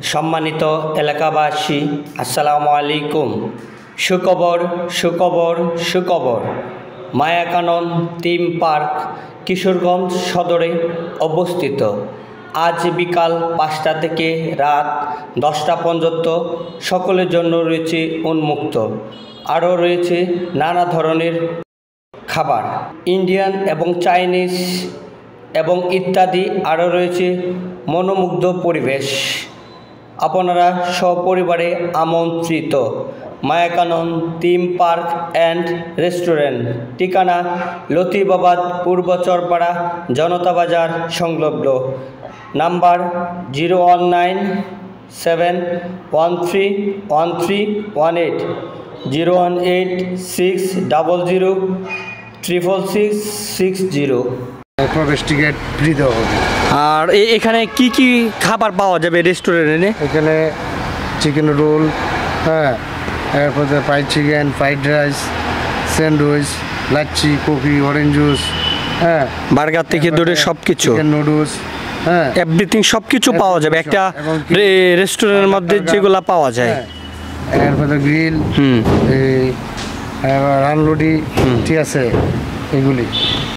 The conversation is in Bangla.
সম্মানিত এলাকাবাসী, আসসালামু আলাইকুম। সুখবর সুখবর সুখবর, মায়াকানন থিম পার্ক কিশোরগঞ্জ সদরে অবস্থিত। আজ বিকাল 5টা থেকে রাত 10টা পর্যন্ত সকলের জন্য রয়েছে উন্মুক্ত। আরও রয়েছে নানা ধরনের খাবার, ইন্ডিয়ান এবং চাইনিজ এবং ইত্যাদি। আরও রয়েছে মনোমুগ্ধ পরিবেশ। আপনারা সপরিবারে আমন্ত্রিত। Mayakanan theme park and restaurant, ঠিকানা লতিফাবাদ পূর্ব চরপাড়া জনতা বাজার সংলগ্ন। নাম্বার 01971313118, 01860066660। প্রবেশ টিকিট ফ্রি দেওয়া হবে। আর এখানে কি কি খাবার পাওয়া যাবে রেস্টুরেন্টে? এখানে চিকেন রোল, হ্যাঁ, এরপরে fried chicken, fried rice, sandwich, lassi, coffee, orange juice, হ্যাঁ, বার্গার থেকে ধরে সব কিছু, চিকেন নুডলস, হ্যাঁ, এভরিথিং সব কিছু পাওয়া যাবে একটা রেস্টুরেন্টের মধ্যে যেগুলো পাওয়া যায়। এরপরে গ্রিল, এই রানলুডি, ঠিক আছে, এগুলি।